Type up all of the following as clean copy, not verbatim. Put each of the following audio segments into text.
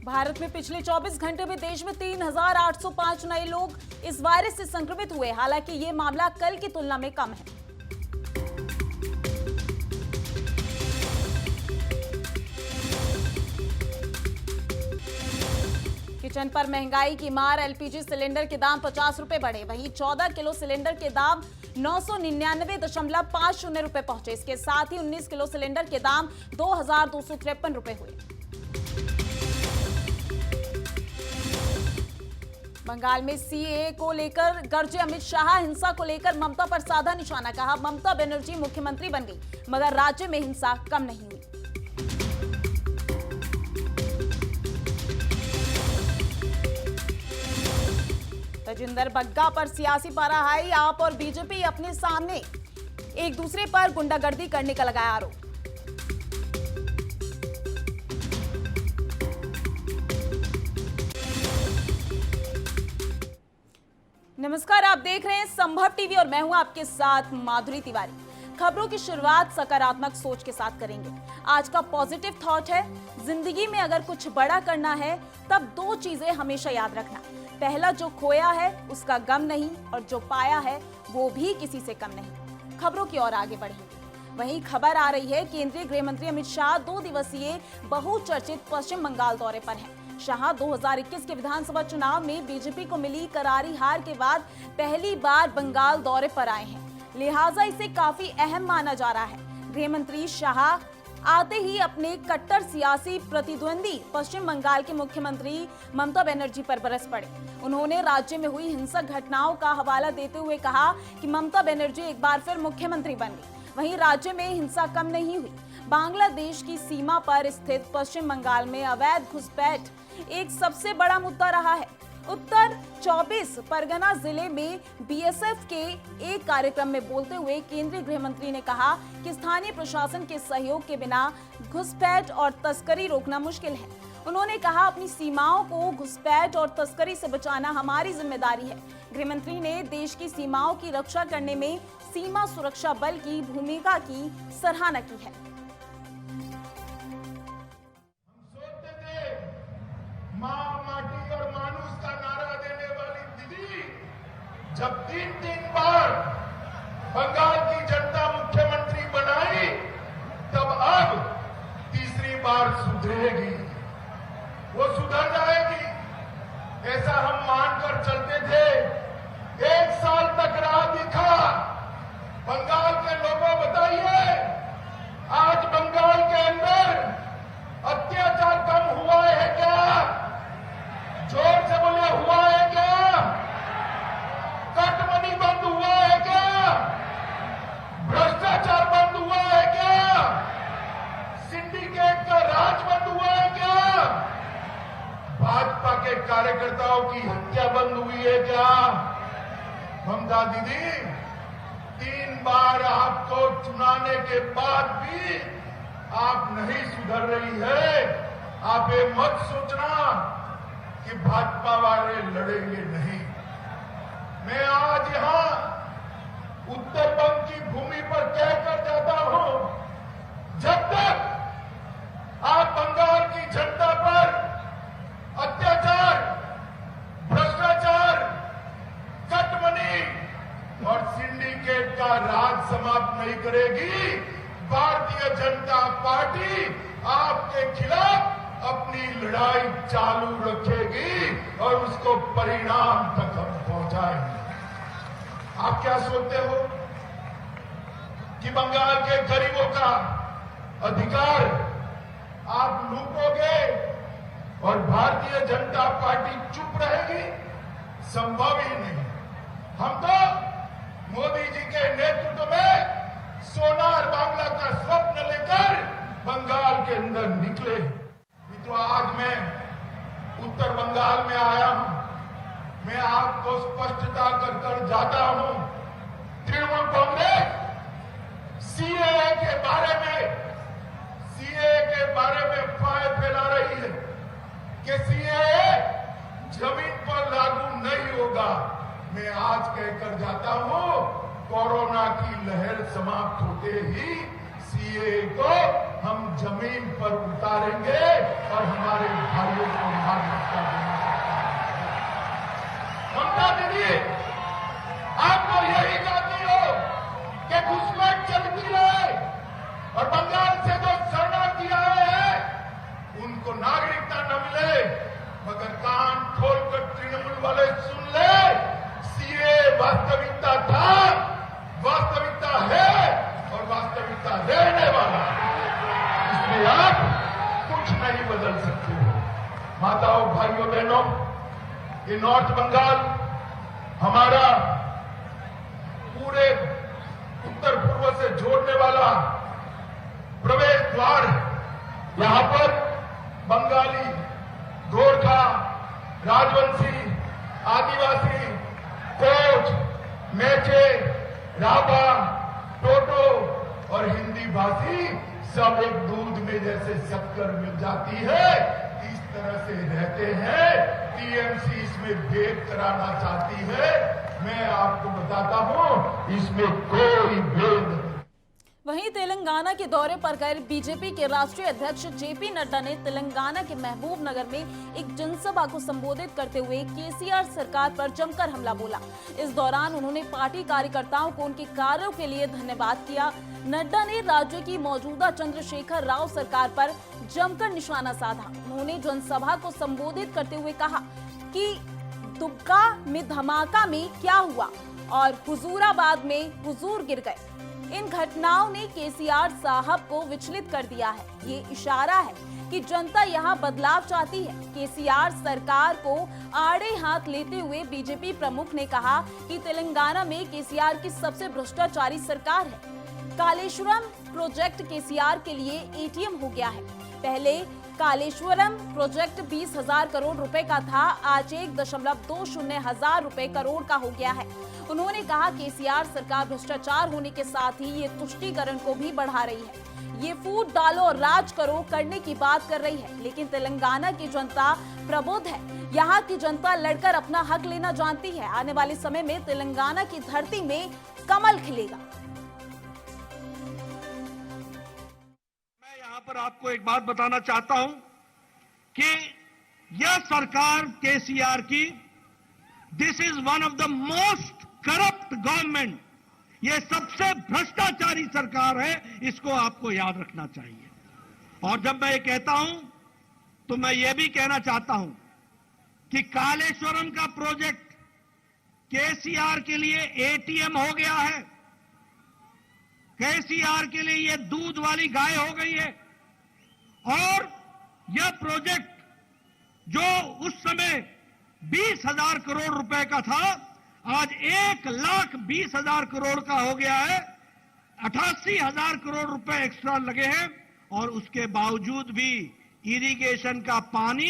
भारत में पिछले 24 घंटे में देश में 3,805 नए लोग इस वायरस से संक्रमित हुए। हालांकि ये मामला कल की तुलना में कम है। किचन पर महंगाई की मार, एलपीजी सिलेंडर के दाम 50 रुपए बढ़े। वहीं 14 किलो सिलेंडर के दाम 999.50 रुपए पहुंचे। इसके साथ ही 19 किलो सिलेंडर के दाम 2,253 रुपए हुए। बंगाल में सीएए को लेकर गरजे अमित शाह। हिंसा को लेकर ममता पर साधा निशाना। कहा, ममता बनर्जी मुख्यमंत्री बन गई मगर राज्य में हिंसा कम नहीं हुई। तजिंदर बग्गा पर सियासी पारा हाई। आप और बीजेपी अपने सामने एक दूसरे पर गुंडागर्दी करने का लगाया आरोप। नमस्कार, आप देख रहे हैं संभव टीवी और मैं हूं आपके साथ माधुरी तिवारी। खबरों की शुरुआत सकारात्मक सोच के साथ करेंगे। आज का पॉजिटिव थॉट है, जिंदगी में अगर कुछ बड़ा करना है तब दो चीजें हमेशा याद रखना। पहला, जो खोया है उसका गम नहीं, और जो पाया है वो भी किसी से कम नहीं। खबरों की ओर आगे बढ़ेंगे। वहीं खबर आ रही है, केंद्रीय गृह मंत्री अमित शाह 2 दिवसीय बहुचर्चित पश्चिम बंगाल दौरे पर हैं। शाह 2021 के विधानसभा चुनाव में बीजेपी को मिली करारी हार के बाद पहली बार बंगाल दौरे पर आए हैं, लिहाजा इसे काफी अहम माना जा रहा है। गृह मंत्री शाह आते ही अपने कट्टर सियासी प्रतिद्वंदी पश्चिम बंगाल के मुख्यमंत्री ममता बनर्जी पर बरस पड़े। उन्होंने राज्य में हुई हिंसक घटनाओं का हवाला देते हुए कहा कि ममता बनर्जी एक बार फिर मुख्यमंत्री बन गई। वहीं राज्य में हिंसा कम नहीं हुई। बांग्लादेश की सीमा पर स्थित पश्चिम बंगाल में अवैध घुसपैठ एक सबसे बड़ा मुद्दा रहा है। उत्तर 24 परगना जिले में बीएसएफ के एक कार्यक्रम में बोलते हुए केंद्रीय गृह मंत्री ने कहा कि स्थानीय प्रशासन के सहयोग के बिना घुसपैठ और तस्करी रोकना मुश्किल है। उन्होंने कहा, अपनी सीमाओं को घुसपैठ और तस्करी से बचाना हमारी जिम्मेदारी है। गृह मंत्री ने देश की सीमाओं की रक्षा करने में सीमा सुरक्षा बल की भूमिका की सराहना की है। जब 3 बार बंगाल की जनता मुख्यमंत्री बनाई, तब अब तीसरी बार सुधरेगी, वो सुधर जाएगी, ऐसा हम मानकर चलते थे। 1 साल तक राह दिखा। बंगाल के लोगों, बताइए, आज बंगाल के अंदर अत्याचार कम हुआ है क्या? जोर से बोले, हुआ है क्या? कटमनी बंद हुआ है क्या? भ्रष्टाचार बंद हुआ है क्या? सिंडिकेट का राज बंद हुआ है क्या? भाजपा के कार्यकर्ताओं की हत्या बंद हुई है क्या? ममता दीदी, 3 बार आपको चुनाने के बाद भी आप नहीं सुधर रही है। आप ये मत सोचना कि भाजपा वाले लड़ेंगे नहीं। मैं आज यहां उत्तर बंग की भूमि पर कहकर जाता हूं, जब तक आप बंगाल की जनता पर अत्याचार, भ्रष्टाचार, कटमनी और सिंडिकेट का राज समाप्त नहीं करेगी, भारतीय जनता पार्टी आपके खिलाफ अपनी लड़ाई चालू रखेगी और उसको परिणाम तक हम पहुंचाएंगे। आप क्या सोचते हो कि बंगाल के गरीबों का अधिकार आप लूटोगे और भारतीय जनता पार्टी चुप रहेगी? संभव ही नहीं। हम तो मोदी जी के नेतृत्व में सोनार बांग्ला का स्वप्न लेकर बंगाल के अंदर निकले। तो आज मैं उत्तर बंगाल में आया हूं। मैं आपको स्पष्टता कर जाता हूं, तृणमूल कांग्रेस सीएए के बारे में अफवाहें फैला रही है कि सीएए जमीन पर लागू नहीं होगा। मैं आज कहकर जाता हूं, कोरोना की लहर समाप्त होते ही सीए को हम जमीन पर उतारेंगे और हमारे भाइयों को नागरिकता देना। ममता दीदी, आप तो यही चाहती हो कि घुसपैठ चलती रहे और बंगाल से जो शरणार्थी आए हैं उनको नागरिकता न मिले, मगर कान खोलकर तृणमूल वाले सुन ले, सीए वास्तविकता था, वास्तविकता है और वास्तविकता रहने वाला। इसलिए आप कुछ नहीं बदल सकते हो। माताओं, भाइयों, बहनों, ये नॉर्थ बंगाल हमारा पूरे उत्तर पूर्व से जोड़ने वाला प्रवेश द्वार है। यहां पर बंगाली, गोरखा, राजवंशी, आदिवासी, कोच, मेचे, राभा, टोटो और हिंदी भाषी सब एक दूध में जैसे शक्कर मिल जाती है, इस तरह से रहते हैं। टीएमसी इसमें भेद कराना चाहती है। मैं आपको बताता हूं, इसमें कोई भेद नहीं। वहीं तेलंगाना के दौरे पर गए बीजेपी के राष्ट्रीय अध्यक्ष जेपी नड्डा ने तेलंगाना के महबूब नगर में एक जनसभा को संबोधित करते हुए केसीआर सरकार पर जमकर हमला बोला। इस दौरान उन्होंने पार्टी कार्यकर्ताओं को उनके कार्यों के लिए धन्यवाद किया। नड्डा ने राज्य की मौजूदा चंद्रशेखर राव सरकार पर जमकर निशाना साधा। उन्होंने जनसभा को संबोधित करते हुए कहा कि दुबका में धमाका में क्या हुआ और हुजूराबाद में हुजूर गिर गए। इन घटनाओं ने केसीआर साहब को विचलित कर दिया है। ये इशारा है कि जनता यहां बदलाव चाहती है। केसीआर सरकार को आड़े हाथ लेते हुए बीजेपी प्रमुख ने कहा कि तेलंगाना में केसीआर की सबसे भ्रष्टाचारी सरकार है। कालेश्वरम प्रोजेक्ट केसीआर के लिए एटीएम हो गया है। पहले कालेश्वरम प्रोजेक्ट 20,000 करोड़ रुपए का था, आज 1.20 हजार करोड़ का हो गया है। उन्होंने कहा केसीआर सरकार भ्रष्टाचार होने के साथ ही ये तुष्टीकरण को भी बढ़ा रही है। ये फूट डालो और राज करो करने की बात कर रही है, लेकिन तेलंगाना की जनता प्रबुद्ध है। यहाँ की जनता लड़कर अपना हक लेना जानती है। आने वाले समय में तेलंगाना की धरती में कमल खिलेगा। पर आपको एक बात बताना चाहता हूं कि यह सरकार केसीआर की, this is one of the most corrupt government, यह सबसे भ्रष्टाचारी सरकार है, इसको आपको याद रखना चाहिए। और जब मैं ये कहता हूं तो मैं ये भी कहना चाहता हूं कि कालेश्वरम का प्रोजेक्ट केसीआर के लिए एटीएम हो गया है। केसीआर के लिए यह दूध वाली गाय हो गई है। और यह प्रोजेक्ट जो उस समय 20,000 करोड़ रुपए का था, आज 1,20,000 करोड़ का हो गया है। 88,000 करोड़ रुपए एक्स्ट्रा लगे हैं और उसके बावजूद भी इरिगेशन का पानी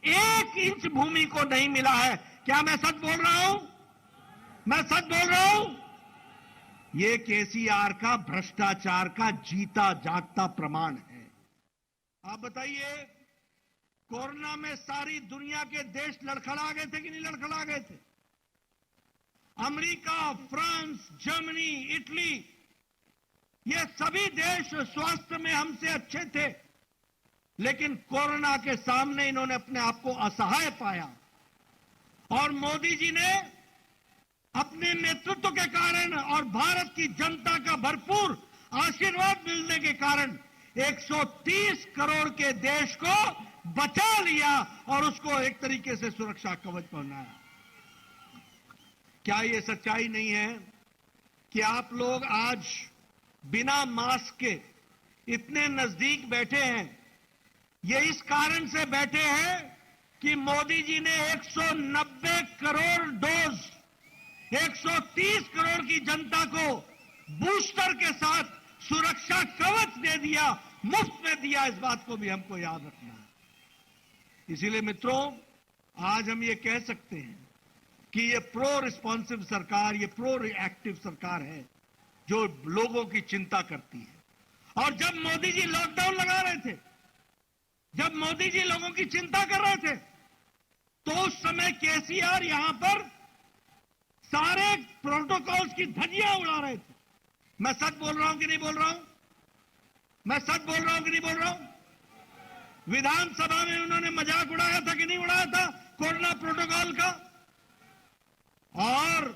1 इंच भूमि को नहीं मिला है। क्या मैं सच बोल रहा हूं? मैं सच बोल रहा हूं? यह केसीआर का भ्रष्टाचार का जीता जागता प्रमाण है। आप बताइए, कोरोना में सारी दुनिया के देश लड़खड़ा गए थे कि नहीं लड़खड़ा गए थे? अमेरिका, फ्रांस, जर्मनी, इटली, ये सभी देश स्वास्थ्य में हमसे अच्छे थे, लेकिन कोरोना के सामने इन्होंने अपने आप को असहाय पाया। और मोदी जी ने अपने नेतृत्व के कारण और भारत की जनता का भरपूर आशीर्वाद मिलने के कारण 130 करोड़ के देश को बचा लिया और उसको एक तरीके से सुरक्षा कवच पहनाया। क्या ये सच्चाई नहीं है कि आप लोग आज बिना मास्क के इतने नजदीक बैठे हैं? ये इस कारण से बैठे हैं कि मोदी जी ने 190 करोड़ डोज 130 करोड़ की जनता को बूस्टर के साथ सुरक्षा कवच दे दिया, मुफ्त में दिया। इस बात को भी हमको याद रखना है। इसीलिए मित्रों, आज हम ये कह सकते हैं कि ये प्रो रिस्पॉन्सिव सरकार, ये प्रो रिएक्टिव सरकार है जो लोगों की चिंता करती है। और जब मोदी जी लॉकडाउन लगा रहे थे, जब मोदी जी लोगों की चिंता कर रहे थे, तो उस समय केसीआर यहां पर सारे प्रोटोकॉल्स की धज्जियां उड़ा रहे थे। मैं सच बोल रहा हूं कि नहीं बोल रहा हूं? मैं सच बोल रहा हूं कि नहीं बोल रहा हूं? विधानसभा में उन्होंने मजाक उड़ाया था कि नहीं उड़ाया था कोरोना प्रोटोकॉल का? और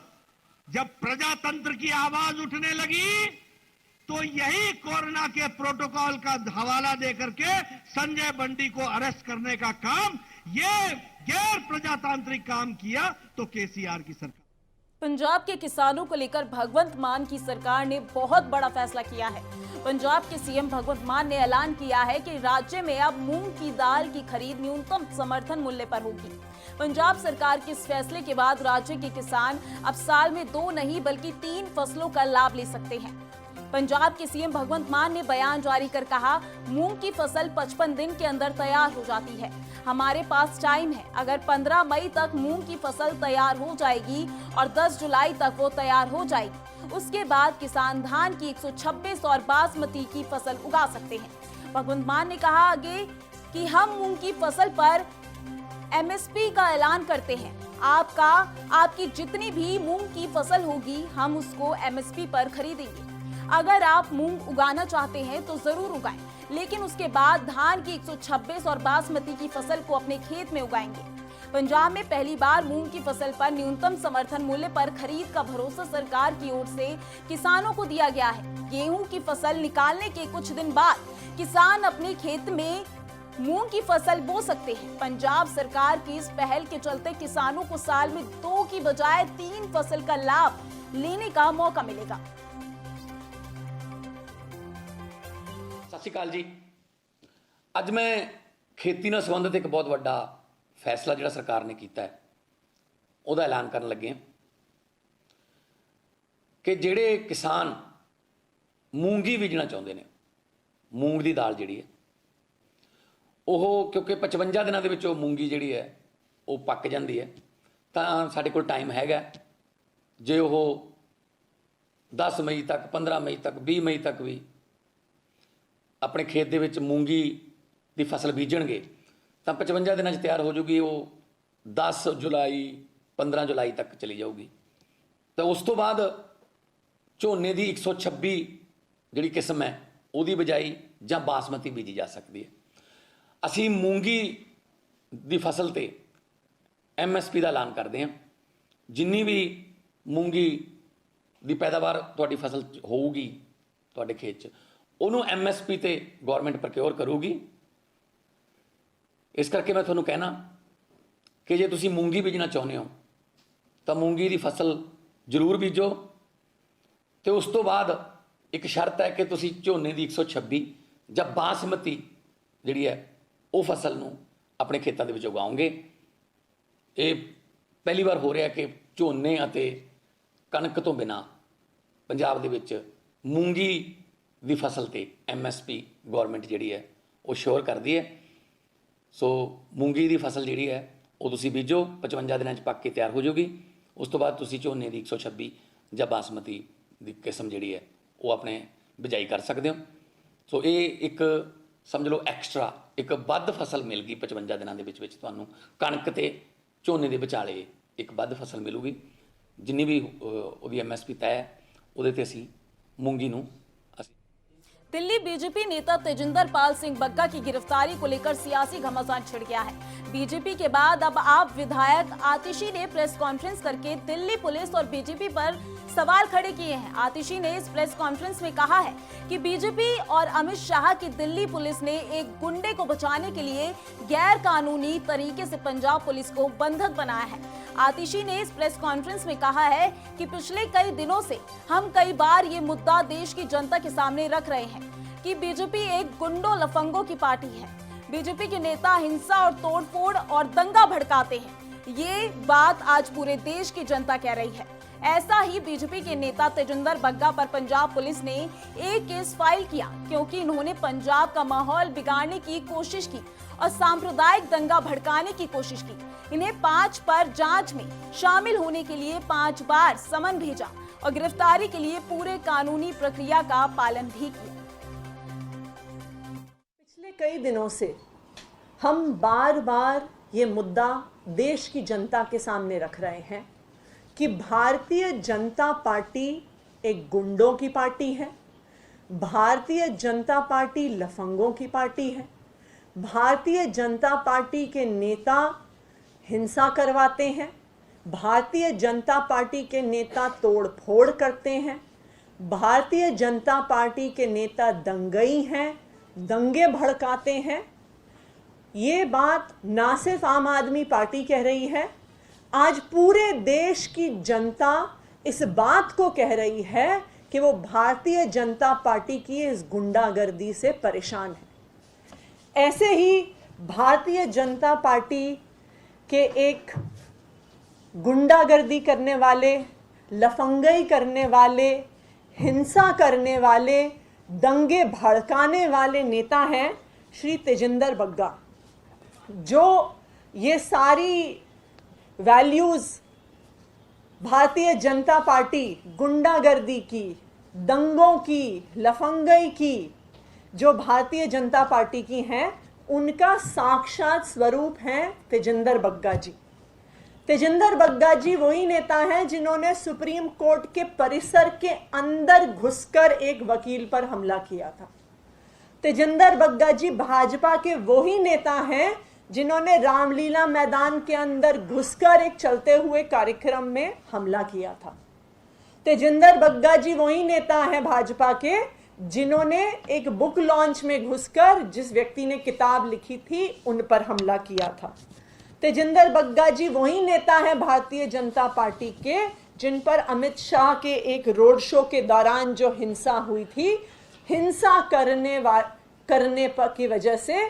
जब प्रजातंत्र की आवाज उठने लगी तो यही कोरोना के प्रोटोकॉल का हवाला देकर के संजय बंटी को अरेस्ट करने का काम, ये गैर प्रजातांत्रिक काम किया तो केसीआर की सरकार। पंजाब के किसानों को लेकर भगवंत मान की सरकार ने बहुत बड़ा फैसला किया है। पंजाब के सीएम भगवंत मान ने ऐलान किया है कि राज्य में अब मूंग की दाल की खरीद न्यूनतम समर्थन मूल्य पर होगी। पंजाब सरकार के इस फैसले के बाद राज्य के किसान अब साल में 2 नहीं बल्कि 3 फसलों का लाभ ले सकते हैं। पंजाब के सीएम भगवंत मान ने बयान जारी कर कहा, मूंग की फसल 55 दिन के अंदर तैयार हो जाती है। हमारे पास टाइम है। अगर 15 मई तक मूंग की फसल तैयार हो जाएगी और 10 जुलाई तक वो तैयार हो जाएगी, उसके बाद किसान धान की 126 और बासमती की फसल उगा सकते हैं। भगवंत मान ने कहा आगे कि हम मूंग की फसल पर एमएसपी का ऐलान करते हैं। आपकी जितनी भी मूंग की फसल होगी हम उसको एमएसपी पर खरीदेंगे। अगर आप मूंग उगाना चाहते हैं तो जरूर उगाएं, लेकिन उसके बाद धान की 126 और बासमती की फसल को अपने खेत में उगाएंगे। पंजाब में पहली बार मूंग की फसल पर न्यूनतम समर्थन मूल्य पर खरीद का भरोसा सरकार की ओर से किसानों को दिया गया है। गेहूं की फसल निकालने के कुछ दिन बाद किसान अपने खेत में मूंग की फसल बो सकते हैं। पंजाब सरकार की इस पहल के चलते किसानों को साल में 2 की बजाय 3 फसल का लाभ लेने का मौका मिलेगा। सत श्री अकाल जी। अज मैं खेती नाल संबंधित एक बहुत वड्डा फैसला जिहड़ा सरकार ने कीता है उहदा ऐलान करन लगे हां कि जिहड़े किसान मूंगी बीजना चाहुंदे ने, मूंग दी दाल जिहड़ी है ਉਹ क्योंकि 55 ਦਿਨਾਂ ਦੇ ਵਿੱਚ ਉਹ मूंगी ਜਿਹੜੀ ਹੈ ਉਹ ਪੱਕ ਜਾਂਦੀ ਹੈ, ਤਾਂ ਸਾਡੇ ਕੋਲ ਟਾਈਮ ਹੈਗਾ। ਜੇ ਉਹ 10 ਮਈ ਤੱਕ, 15 ਮਈ ਤੱਕ, 20 ਮਈ ਤੱਕ ਵੀ ਆਪਣੇ ਖੇਤ ਦੇ ਵਿੱਚ मूंगी ਦੀ ਫਸਲ ਬੀਜਣਗੇ ਤਾਂ 55 ਦਿਨਾਂ 'ਚ ਤਿਆਰ ਹੋ ਜੂਗੀ। ਉਹ 10 ਜੁਲਾਈ 15 ਜੁਲਾਈ ਤੱਕ ਚਲੀ ਜਾਊਗੀ। ਤਾਂ ਉਸ ਤੋਂ ਬਾਅਦ ਝੋਨੇ ਦੀ 126 ਜਿਹੜੀ ਕਿਸਮ ਹੈ ਉਹਦੀ ਬਿਜਾਈ ਜਾਂ ਬਾਸਮਤੀ ਬੀਜੀ ਜਾ ਸਕਦੀ ਹੈ। ਅਸੀਂ मूंगी ਦੀ ਫਸਲ ਤੇ MSP ਦਾ ਐਲਾਨ ਕਰਦੇ ਹਾਂ। ਜਿੰਨੀ ਵੀ मूंगी ਦੀ ਪੈਦਾਵਾਰ ਤੁਹਾਡੀ ਫਸਲ ਹੋਊਗੀ ਤੁਹਾਡੇ ਖੇਤ 'ਚ, ਉਹਨੂੰ MSP ਤੇ ਗਵਰਨਮੈਂਟ ਪ੍ਰੋਕਿਓਰ ਕਰੂਗੀ। ਇਸ ਕਰਕੇ ਮੈਂ ਤੁਹਾਨੂੰ ਕਹਿਣਾ ਕਿ ਜੇ ਤੁਸੀਂ मूंगी ਬੀਜਣਾ ਚਾਹੁੰਦੇ ਹੋ ਤਾਂ मूंगी ਦੀ ਫਸਲ ਜ਼ਰੂਰ ਬੀਜੋ। ਤੇ ਉਸ ਤੋਂ ਬਾਅਦ ਇੱਕ ਸ਼ਰਤ ਹੈ ਕਿ ਤੁਸੀਂ ਝੋਨੇ ਦੀ 126 ਜਾਂ ਬਾਸਮਤੀ ਜਿਹੜੀ ਹੈ ਉਹ ਫਸਲ ਨੂੰ ਆਪਣੇ ਖੇਤਾਂ ਦੇ ਵਿੱਚ ਉਗਾਓਗੇ। ਇਹ ਪਹਿਲੀ ਵਾਰ ਹੋ ਰਿਹਾ ਕਿ ਝੋਨੇ ਅਤੇ ਕਣਕ ਤੋਂ ਬਿਨਾ ਪੰਜਾਬ ਦੇ ਵਿੱਚ मूंगी ਦੀ ਫਸਲ ਤੇ MSP ਗਵਰਨਮੈਂਟ ਜਿਹੜੀ ਹੈ ਉਹ ਸ਼ੋਰ ਕਰਦੀ ਹੈ। ਸੋ मूंगी ਦੀ ਫਸਲ ਜਿਹੜੀ ਹੈ ਉਹ ਤੁਸੀਂ ਬੀਜੋ, 55 ਦਿਨਾਂ 'ਚ ਪੱਕ ਕੇ ਤਿਆਰ ਹੋ ਜਾਊਗੀ। ਉਸ ਤੋਂ ਬਾਅਦ ਤੁਸੀਂ ਝੋਨੇ ਦੀ 126 ਜਾਂ ਬਾਸਮਤੀ ਦੀ ਕਿਸਮ ਜਿਹੜੀ ਹੈ ਉਹ ਆਪਣੇ ਬਿਜਾਈ ਕਰ ਸਕਦੇ ਹੋ। ਸੋ ਇਹ ਇੱਕ ਸਮਝ ਲਓ ਐਕਸਟਰਾ ਇੱਕ ਵੱਧ ਫਸਲ ਮਿਲ ਗਈ 55 ਦਿਨਾਂ ਦੇ ਵਿੱਚ ਤੁਹਾਨੂੰ ਕਣਕ ਤੇ ਝੋਨੇ ਦੇ ਵਿਚਾਲੇ ਇੱਕ ਵੱਧ ਫਸਲ ਮਿਲੂਗੀ। ਜਿੰਨੀ ਵੀ ਉਹਦੀ MSP ਤੈਅ ਹੈ ਉਹਦੇ ਤੇ ਅਸੀਂ मूंगी ਨੂੰ दिल्ली बीजेपी नेता तेजिंदर पाल सिंह बग्गा की गिरफ्तारी को लेकर सियासी घमासान छिड़ गया है। बीजेपी के बाद अब आप विधायक आतिशी ने प्रेस कॉन्फ्रेंस करके दिल्ली पुलिस और बीजेपी पर सवाल खड़े किए हैं। आतिशी ने इस प्रेस कॉन्फ्रेंस में कहा है कि बीजेपी और अमित शाह की दिल्ली पुलिस ने एक गुंडे को बचाने के लिए गैर कानूनी तरीके से पंजाब पुलिस को बंधक बनाया है। आतिशी ने इस प्रेस कॉन्फ्रेंस में कहा है कि पिछले कई दिनों से हम कई बार ये मुद्दा देश की जनता के सामने रख रहे हैं कि बीजेपी एक गुंडों लफंगों की पार्टी है। बीजेपी के नेता हिंसा और तोड़फोड़ और दंगा भड़काते हैं। ये बात आज पूरे देश की जनता कह रही है। ऐसा ही बीजेपी के नेता तेजिंदर बग्गा पर पंजाब पुलिस ने एक केस फाइल किया क्योंकि इन्होंने पंजाब का माहौल बिगाड़ने की कोशिश की और सांप्रदायिक दंगा भड़काने की कोशिश की। इन्हें 5 पर जांच में शामिल होने के लिए 5 बार समन भेजा और गिरफ्तारी के लिए पूरे कानूनी प्रक्रिया का पालन भी किया। पिछले कई दिनों से हम बार बार ये मुद्दा देश की जनता के सामने रख रहे हैं कि भारतीय जनता पार्टी एक गुंडों की पार्टी है। भारतीय जनता पार्टी लफंगों की पार्टी है। भारतीय जनता पार्टी के नेता हिंसा करवाते हैं। भारतीय जनता पार्टी के नेता तोड़ फोड़ करते हैं। भारतीय जनता पार्टी के नेता दंगई हैं, दंगे भड़काते हैं। ये बात ना सिर्फ आम आदमी पार्टी कह रही है, आज पूरे देश की जनता इस बात को कह रही है कि वो भारतीय जनता पार्टी की इस गुंडागर्दी से परेशान है। ऐसे ही भारतीय जनता पार्टी के एक गुंडागर्दी करने वाले, लफंगई करने वाले, हिंसा करने वाले, दंगे भड़काने वाले नेता हैं श्री तेजिंदर बग्गा, जो ये सारी वैल्यूज भारतीय जनता पार्टी गुंडागर्दी की, दंगों की, लफंगई की, जो भारतीय जनता पार्टी की हैं, उनका साक्षात स्वरूप हैं तेजिंदर बग्गा जी। तेजिंदर बग्गा जी वही नेता हैं जिन्होंने सुप्रीम कोर्ट के परिसर के अंदर घुसकर एक वकील पर हमला किया था। तेजिंदर बग्गा जी भाजपा के वही नेता हैं जिन्होंने रामलीला मैदान के अंदर घुसकर एक चलते हुए कार्यक्रम में हमला किया था। तेजिंदर बग्गा जी वही नेता हैं भाजपा के जिन्होंने एक बुक लॉन्च में घुसकर जिस व्यक्ति ने किताब लिखी थी उन पर हमला किया था। तेजिंदर बग्गा जी वही नेता हैं भारतीय जनता पार्टी के जिन पर अमित शाह के एक रोड शो के दौरान जो हिंसा हुई थी, हिंसा करने की वजह से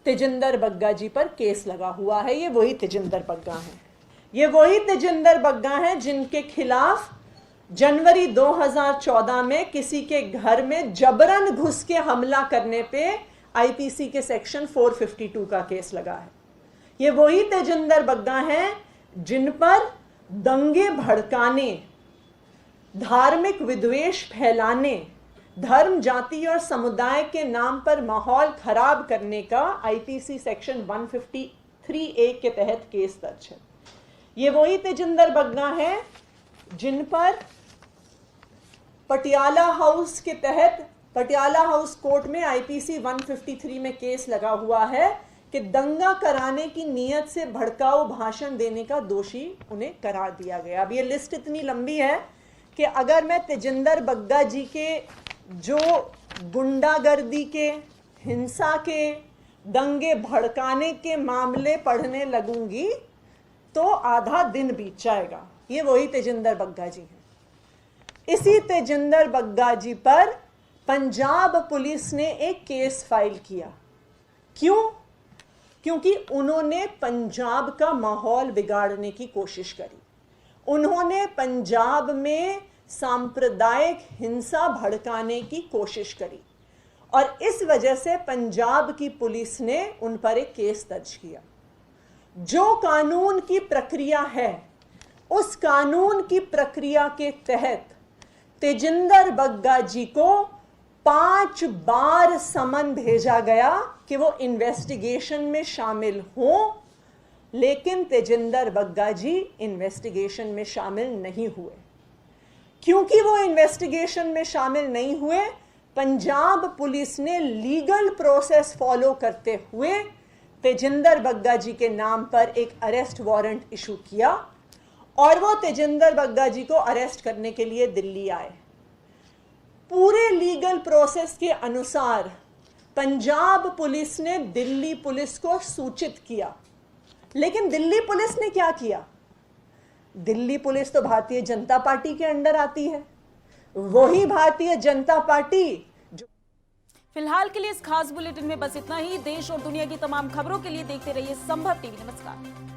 तेजिंदर बग्गा जी पर केस लगा हुआ है। ये वही तेजिंदर बग्गा हैं। ये वही तेजिंदर बग्गा हैं जिनके खिलाफ जनवरी 2014 में किसी के घर में जबरन घुस के हमला करने पे आईपीसी के सेक्शन 452 का केस लगा है। ये वही तेजिंदर बग्गा हैं जिन पर दंगे भड़काने, धार्मिक विद्वेष फैलाने, धर्म, जाति और समुदाय के नाम पर माहौल खराब करने का आईपीसी सेक्शन 153A के तहत केस दर्ज है। ये वही तेजिंदर बग्गा हैं जिन पर पटियाला हाउस के तहत, पटियाला हाउस कोर्ट में आईपीसी 153 में केस लगा हुआ है कि दंगा कराने की नीयत से भड़काऊ भाषण देने का दोषी उन्हें करार दिया गया। अब ये लिस्ट इतनी लंबी है कि अगर मैं तेजिंदर बग्गा जी के जो गुंडागर्दी के, हिंसा के, दंगे भड़काने के मामले पढ़ने लगूंगी तो आधा दिन बीत जाएगा। ये वही तेजिंदर बग्गा जी हैं। इसी तेजिंदर बग्गा जी पर पंजाब पुलिस ने एक केस फाइल किया। क्यों? क्योंकि उन्होंने पंजाब का माहौल बिगाड़ने की कोशिश करी। उन्होंने पंजाब में सांप्रदायिक हिंसा भड़काने की कोशिश करी और इस वजह से पंजाब की पुलिस ने उन पर एक केस दर्ज किया। जो कानून की प्रक्रिया है, उस कानून की प्रक्रिया के तहत तेजिंदर बग्गा जी को 5 बार समन भेजा गया कि वो इन्वेस्टिगेशन में शामिल हों, लेकिन तेजिंदर बग्गा जी इन्वेस्टिगेशन में शामिल नहीं हुए। क्योंकि वो इन्वेस्टिगेशन में शामिल नहीं हुए, पंजाब पुलिस ने लीगल प्रोसेस फॉलो करते हुए तेजिंदर बग्गा जी के नाम पर एक अरेस्ट वारंट इशू किया और वो तेजिंदर बग्गा जी को अरेस्ट करने के लिए दिल्ली आए। पूरे लीगल प्रोसेस के अनुसार पंजाब पुलिस ने दिल्ली पुलिस को सूचित किया, लेकिन दिल्ली पुलिस ने क्या किया? दिल्ली पुलिस तो भारतीय जनता पार्टी के अंडर आती है। वही भारतीय जनता पार्टी जो फिलहाल के लिए इस खास बुलेटिन में बस इतना ही। देश और दुनिया की तमाम खबरों के लिए देखते रहिए संभव टीवी। नमस्कार।